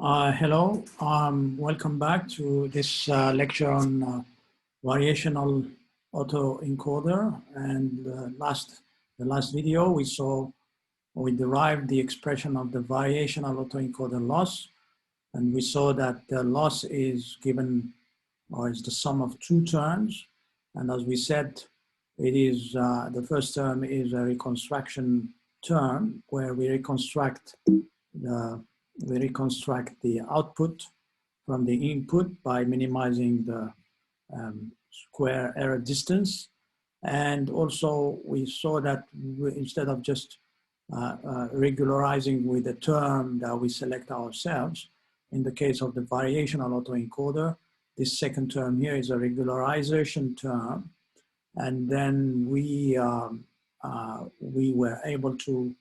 Hello, welcome back to this lecture on variational autoencoder. And the last video we derived the expression of the variational autoencoder loss, and we saw that the loss is given or is the sum of two terms. And as we said, it is the first term is a reconstruction term where we reconstruct the output from the input by minimizing the square error distance. And also we saw that instead of just regularizing with the term that we select ourselves, in the case of the variational autoencoder, this second term here is a regularization term. And then we were able to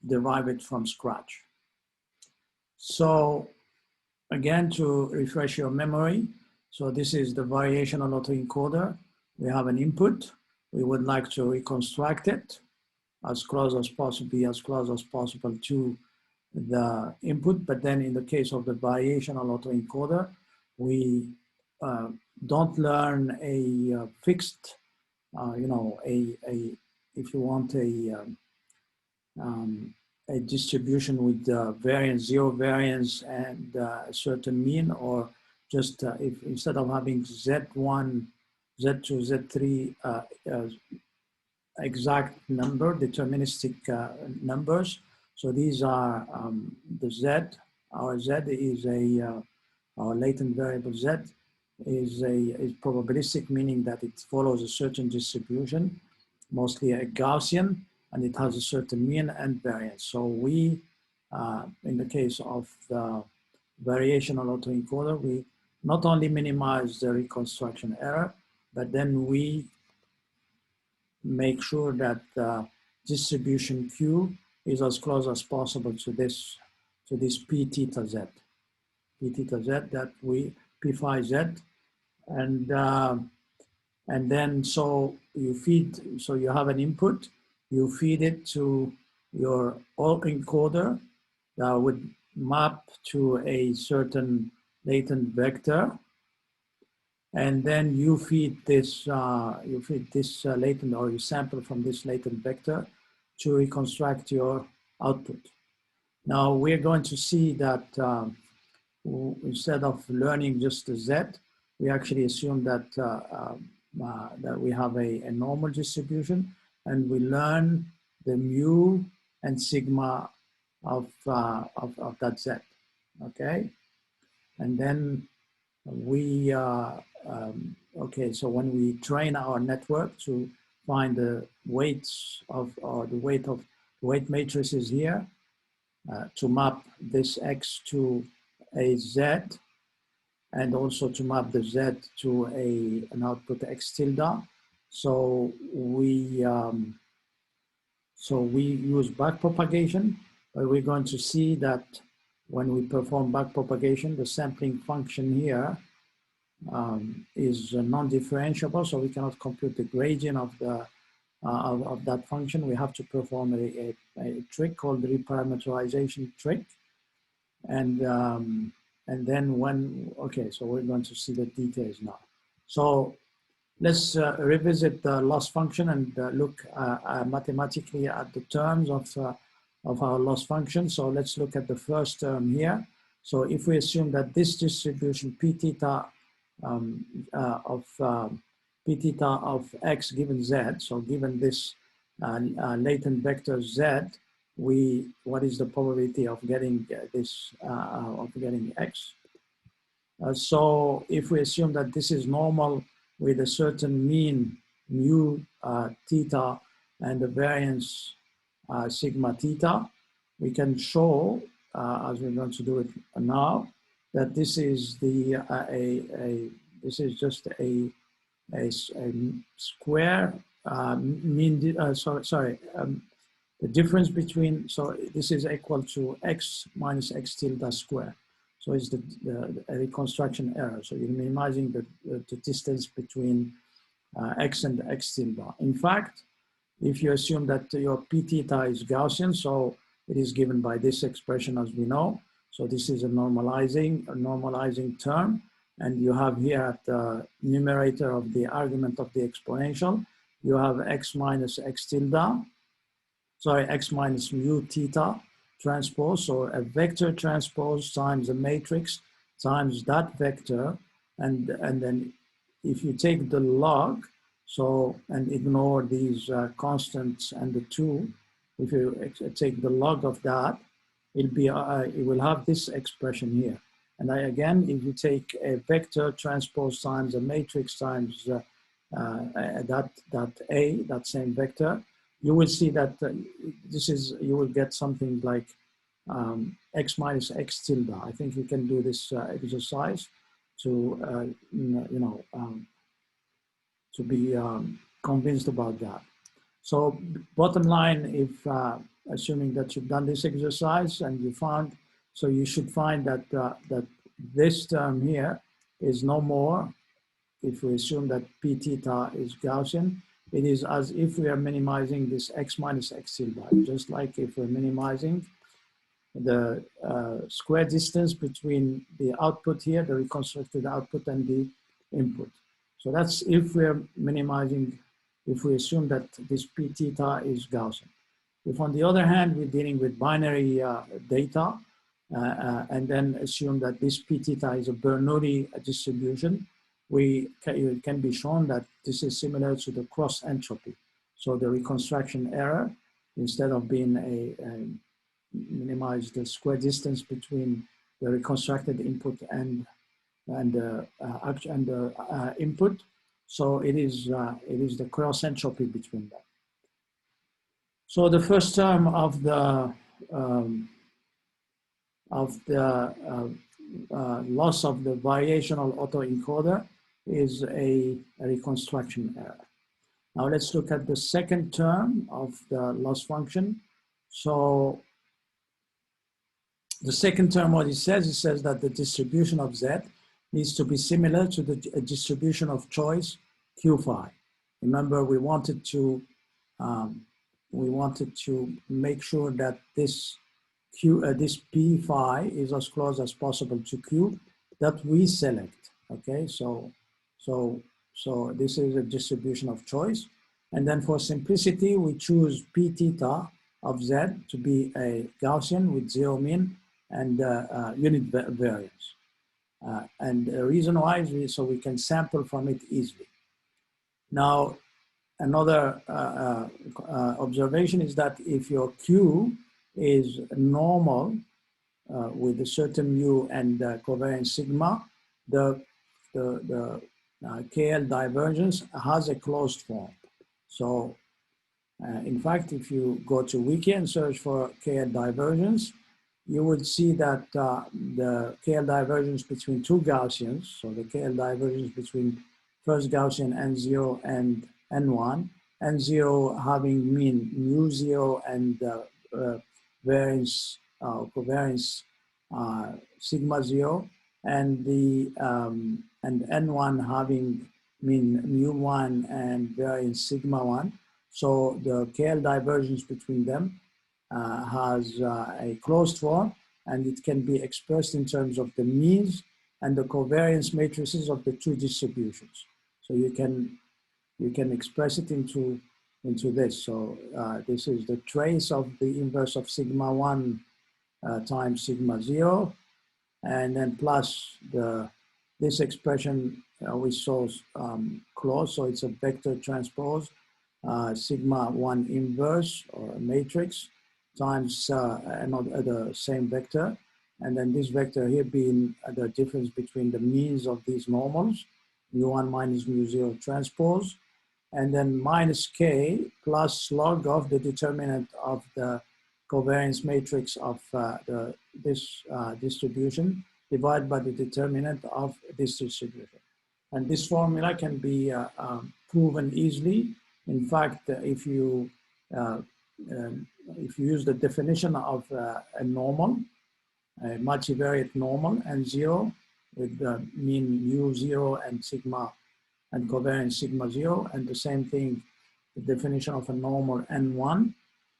derive it from scratch. So again, to refresh your memory, so this is the variational autoencoder. We have an input. We would like to reconstruct it as close as possible to the input. But then in the case of the variational autoencoder, we don't learn a fixed, if you want a distribution with variance, zero variance, and a certain mean, or just if instead of having Z1, Z2, Z3 exact number, deterministic numbers. So these are the Z. Our Z is our latent variable Z is probabilistic, meaning that it follows a certain distribution, mostly a Gaussian, and it has a certain mean and variance. So we, in the case of the variational autoencoder, we not only minimize the reconstruction error, but then we make sure that the distribution Q is as close as possible to this P theta Z. P theta Z that we, P phi Z, and then so you feed, so you have an input, you feed it to your autoencoder that would map to a certain latent vector, and then you feed this latent, or you sample from this latent vector to reconstruct your output. Now we're going to see that instead of learning just the Z, we actually assume that that we have a normal distribution, and we learn the mu and sigma of that Z, okay? And then we, okay, so when we train our network to find the weights of, or the weight matrices here, to map this X to a Z, and also to map the Z to an output X tilde. So we use backpropagation, but we're going to see that when we perform backpropagation, the sampling function here is non-differentiable, so we cannot compute the gradient of the of that function. We have to perform a trick called the reparameterization trick, and then when, okay, so we're going to see the details now. So let's revisit the loss function and look mathematically at the terms of our loss function. So let's look at the first term here. So if we assume that this distribution P theta P theta of X given Z, so given this latent vector Z, what is the probability of getting this, of getting X? So if we assume that this is normal with a certain mean mu theta and the variance sigma theta, we can show, as we're going to do it now, that this is this is just a square mean. The difference between, so this is equal to X minus X tilde square. So it's the reconstruction error. So you're minimizing the distance between X and X tilde. In fact, if you assume that your P theta is Gaussian, so it is given by this expression as we know. So this is a normalizing term. And you have here at the numerator of the argument of the exponential, you have x minus x tilde, sorry, x minus mu theta transpose, so a vector transpose times a matrix times that vector, and then if you take the log, so, and ignore these constants and the 2, if you take the log of that, it will have this expression here. And again, if you take a vector transpose times a matrix times that same vector, you will see that you will get something like x minus x tilde. I think you can do this exercise to, to be convinced about that. So bottom line, if assuming that you've done this exercise and you found, so you should find that, that this term here is no more, if we assume that p theta is Gaussian, it is as if we are minimizing this x minus x tilde, just like if we're minimizing the square distance between the output here, the reconstructed output, and the input. So that's if we're minimizing, if we assume that this p theta is Gaussian. If on the other hand, we're dealing with binary data, and then assume that this p theta is a Bernoulli distribution, it can be shown that this is similar to the cross entropy. So the reconstruction error, instead of being minimize the square distance between the reconstructed input and the input, so it is the cross entropy between them. So the first term of the loss of the variational autoencoder is a reconstruction error. Now let's look at the second term of the loss function. So the second term, what it says that the distribution of Z needs to be similar to the distribution of choice Q phi. Remember, we wanted to make sure that this this P phi is as close as possible to Q that we select. Okay, so this is a distribution of choice, and then for simplicity, we choose P theta of Z to be a Gaussian with 0 mean and unit variance. And the reason why is so we can sample from it easily. Now, another observation is that if your Q is normal with a certain mu and covariance sigma, the KL divergence has a closed form. So in fact, if you go to Wiki and search for KL divergence, you would see that the KL divergence between two Gaussians, so the KL divergence between first Gaussian N0 and N1, N0 having mean mu0 and variance, covariance sigma 0, and the and N1 having mean mu1 and variance sigma 1. So the KL divergence between them has a closed form, and it can be expressed in terms of the means and the covariance matrices of the two distributions. So you can express it into this. So this is the trace of the inverse of sigma 1 times sigma 0, and then plus this expression we saw closed, so it's a vector transpose sigma 1 inverse or a matrix times the same vector, and then this vector here being the difference between the means of these normals, mu1 minus mu0 transpose, and then minus k plus log of the determinant of the covariance matrix of this distribution divided by the determinant of this distribution. And this formula can be proven easily. In fact, if you use the definition of a normal, a multivariate normal, N0 with the mean mu0 and sigma and covariance sigma 0, and the same thing, the definition of a normal N1,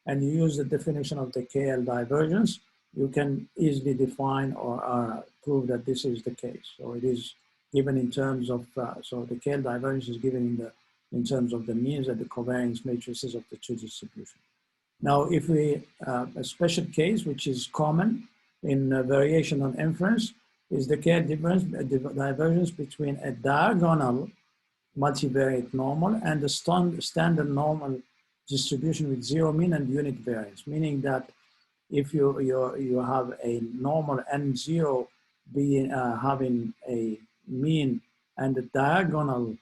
and you use the definition of the KL divergence, you can easily define or prove that this is the case. So it is given in terms of, so the KL divergence is given in terms of the means and the covariance matrices of the two distributions. Now, if we, a special case, which is common in variation on inference, is the KL divergence between a diagonal multivariate normal and the standard normal distribution with zero mean and unit variance, meaning that if you have a normal n0 being having a mean and a diagonal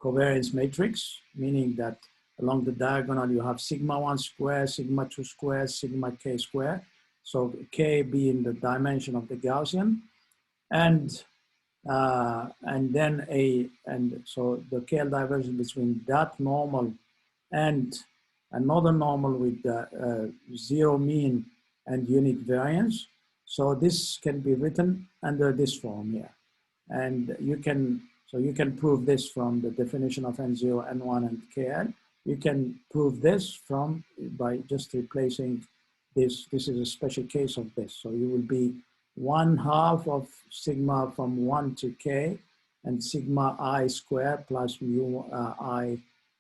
covariance matrix, meaning that along the diagonal you have sigma 1 square, sigma 2 square, sigma k square, so k being the dimension of the Gaussian, and then so the KL divergence between that normal and another normal with zero mean and unit variance. So this can be written under this form here. And you can prove this from the definition of N0, N1, and KL. You can prove this by just replacing this. This is a special case of this. So you will be 1/2 of sigma from 1 to k and sigma I square plus mu I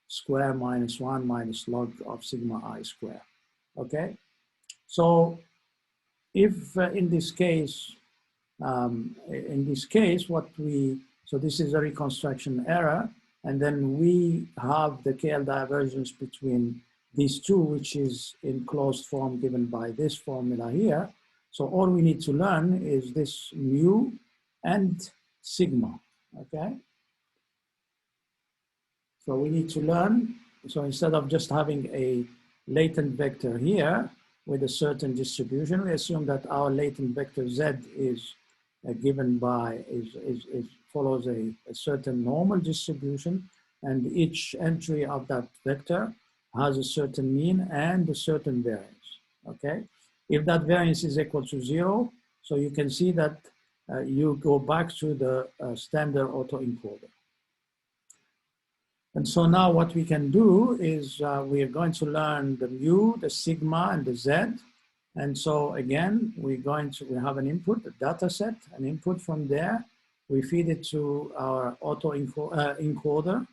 square minus 1 minus log of sigma I square. Okay? So if in this case, so this is a reconstruction error, and then we have the KL divergence between these two, which is in closed form given by this formula here. So all we need to learn is this mu and sigma, okay? So we need to learn, so instead of just having a latent vector here with a certain distribution, we assume that our latent vector Z is given by, follows a certain normal distribution, and each entry of that vector has a certain mean and a certain variance, okay? If that variance is equal to 0, so you can see that you go back to the standard autoencoder. And so now what we can do is we are going to learn the mu, the sigma, and the Z. And so again, we have an input, a data set, an input from there. We feed it to our autoencoder,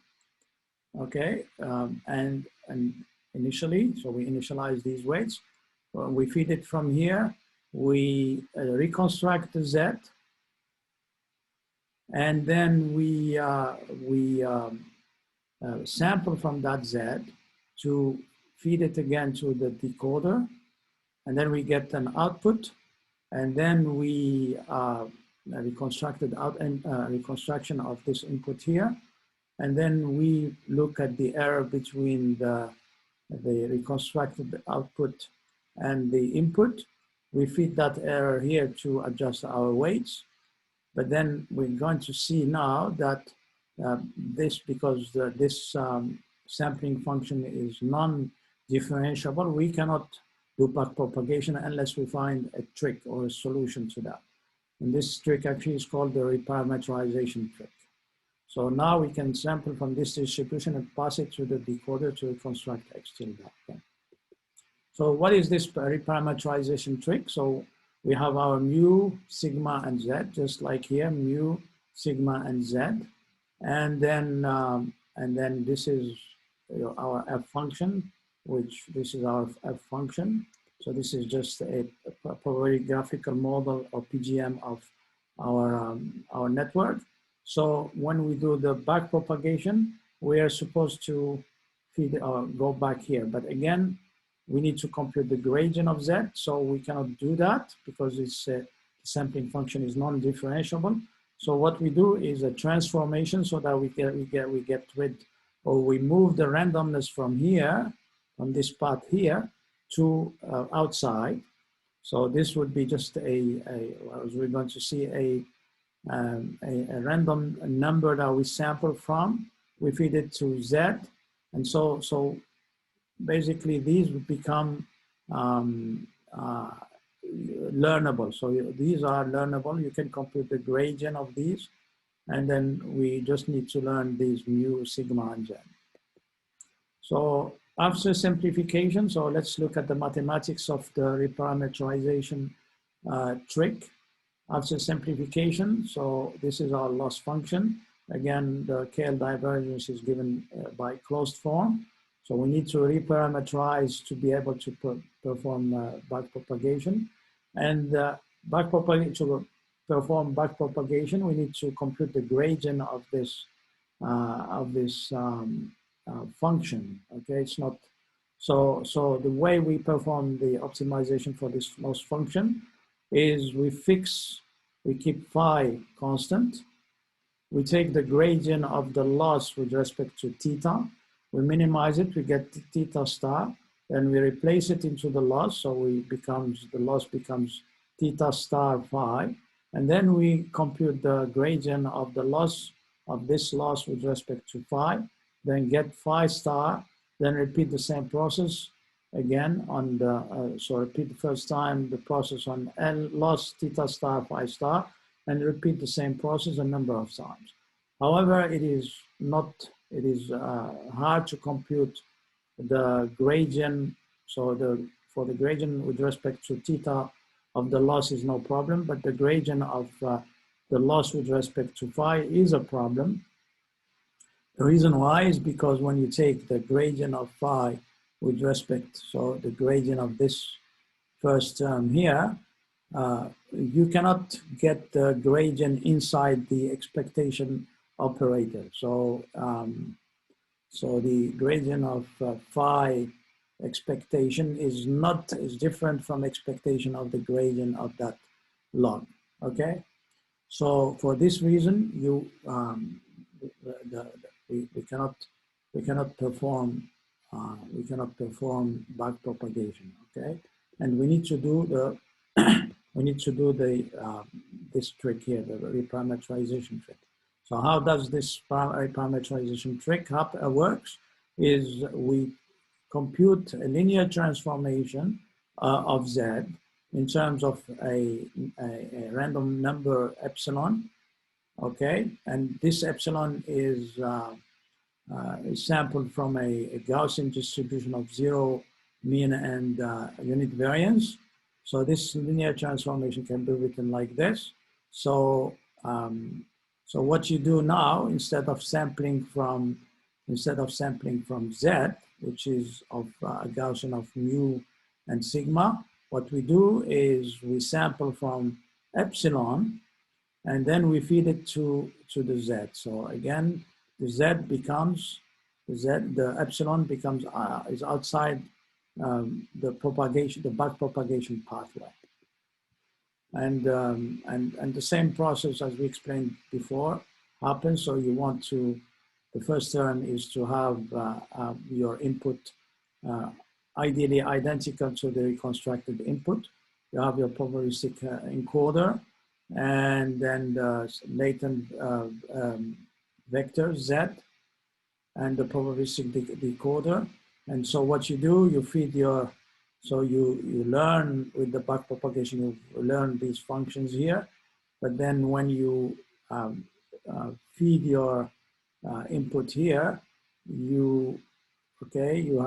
okay? And initially, so we initialize these weights. We feed it from here. We reconstruct the Z. And then we sample from that Z to feed it again to the decoder. And then we get an output, and then we reconstructed reconstruction of this input here. And then we look at the error between the reconstructed output and the input. We feed that error here to adjust our weights. But then we're going to see now that because this sampling function is non-differentiable, we cannot do backpropagation unless we find a trick or a solution to that. And this trick actually is called the reparameterization trick. So now we can sample from this distribution and pass it to the decoder to reconstruct X tilde. Okay. So what is this reparameterization trick? So we have our mu, sigma, and Z, just like here, mu, sigma, and Z. And then this is our F function, which this is our F function. So this is just a probably graphical model or PGM of our network. So when we do the backpropagation, we are supposed to feed or go back here. But again, we need to compute the gradient of Z. So we cannot do that because it's the sampling function is non-differentiable. So what we do is a transformation so that we get rid, or we move the randomness from here, from this part here to outside. So this would be just as we're going to see a random number that we sample from. We feed it to Z, and so basically these would become learnable. So these are learnable. You can compute the gradient of these, and then we just need to learn these mu, sigma, and Z. So After simplification, so let's look at the mathematics of the reparameterization trick. After simplification, so this is our loss function. Again, the KL divergence is given by closed form. So we need to reparameterize to be able to perform backpropagation. And to perform backpropagation, we need to compute the gradient of this function. Okay, it's not so the way we perform the optimization for this loss function is we keep phi constant. We take the gradient of the loss with respect to theta. We minimize it, we get theta star. Then we replace it into the loss, so the loss becomes theta star phi. And then we compute the gradient of the loss of this loss with respect to phi, then get phi star, then repeat the same process again on the, so repeat the first time the process on L loss theta star phi star, and repeat the same process a number of times. However, it is hard to compute the gradient. So for the gradient with respect to theta of the loss is no problem, but the gradient of the loss with respect to phi is a problem. The reason why is because when you take the gradient of phi with respect, so the gradient of this first term here, you cannot get the gradient inside the expectation operator. So, so the gradient of phi expectation is different from expectation of the gradient of that log. Okay, so for this reason, we cannot perform backpropagation. Okay, and we need to do this trick here, the reparameterization trick. So how does this reparameterization trick works? Is we compute a linear transformation of Z in terms of a random number epsilon, okay? And this epsilon is sampled from a Gaussian distribution of zero mean and unit variance. So this linear transformation can be written like this. So, so what you do now, instead of sampling from Z, which is of a Gaussian of mu and sigma, what we do is we sample from epsilon, and then we feed it to the Z. So again, the epsilon becomes is outside the backpropagation pathway. And the same process as we explained before happens. So you want to, the first term is to have your input ideally identical to the reconstructed input. You have your probabilistic encoder, and then the latent vector Z, and the probabilistic decoder. And so what you do, you feed your, so you learn with the backpropagation, you learn these functions here, but then when you feed your input here, you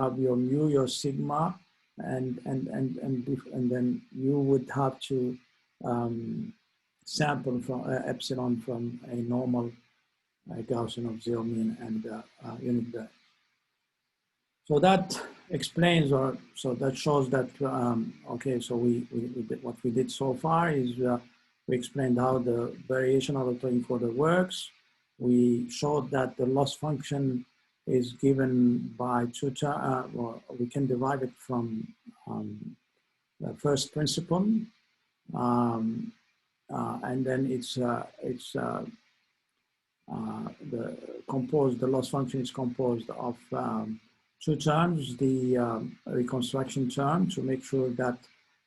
have your mu, your sigma, and then you would have to sample from epsilon from a normal Gaussian of zero mean and unit variance. So that explains, or so that shows that, okay, so we did, what we did so far is we explained how the variational autoencoder works. We showed that the loss function is given by two terms, or we can derive it from the first principle, and then the loss function is composed of two terms, the reconstruction term to make sure that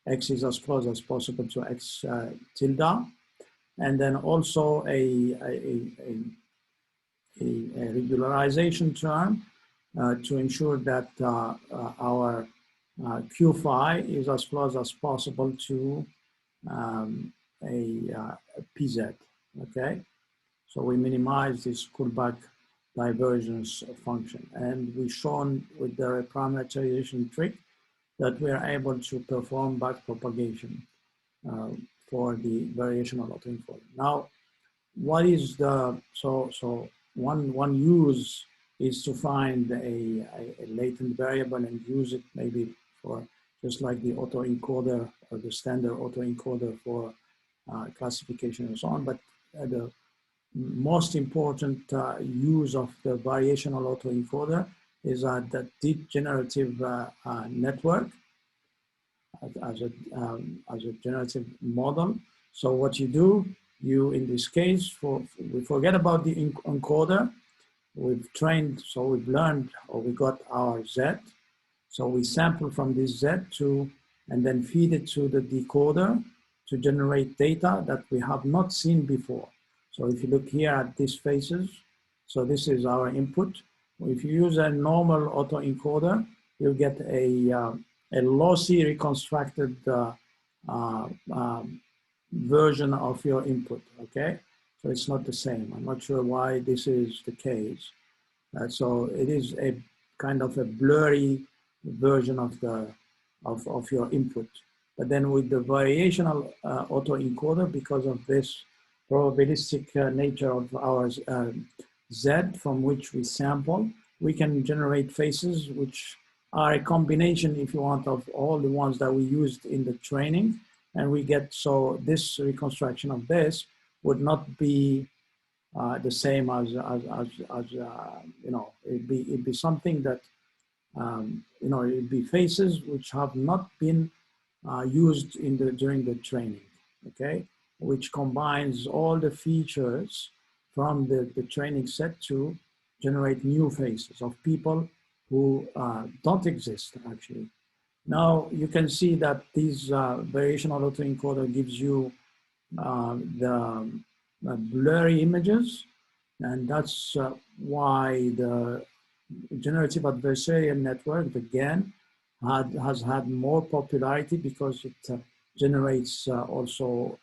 X is as close as possible to X tilde, and then also a regularization term to ensure that our Q phi is as close as possible to a PZ, okay? So we minimize this Kullback divergence function. And we've shown with the reparameterization trick that we are able to perform back propagation for the variational autoencoder. Now, what is the, so one use is to find a latent variable and use it maybe for just like the autoencoder or the standard autoencoder for classification and so on. But the most important use of the variational autoencoder is the degenerative network as a generative model. So what you do, you in this case, we forget about the encoder. We've trained, so we've learned, or we got our Z. So we sample from this Z and then feed it to the decoder to generate data that we have not seen before. So if you look here at these faces, so this is our input. If you use a normal autoencoder, you'll get a lossy reconstructed version of your input, okay? So it's not the same. I'm not sure why this is the case. So it is a kind of a blurry version of your input. But then with the variational autoencoder, because of this probabilistic nature of our Z from which we sample, we can generate faces which are a combination, if you want, of all the ones that we used in the training. And we get, so this reconstruction of this would not be the same as you know, it'd be something that, you know, it'd be faces which have not been used during the training, okay? Which combines all the features from the training set to generate new faces of people who don't exist actually. Now you can see that these variational autoencoder gives you the blurry images, and that's why the generative adversarial network, the GAN, has had more popularity because it generates also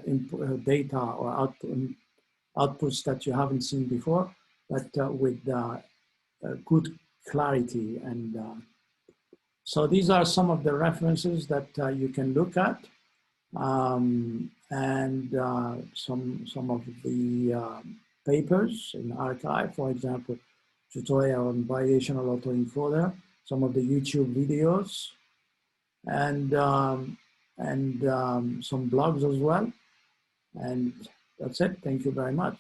input data or outputs that you haven't seen before, but with good clarity. And so these are some of the references that you can look at. And some of the papers in the archive, for example, tutorial on variational autoencoder, some of the YouTube videos, and some blogs as well. And that's it. Thank you very much.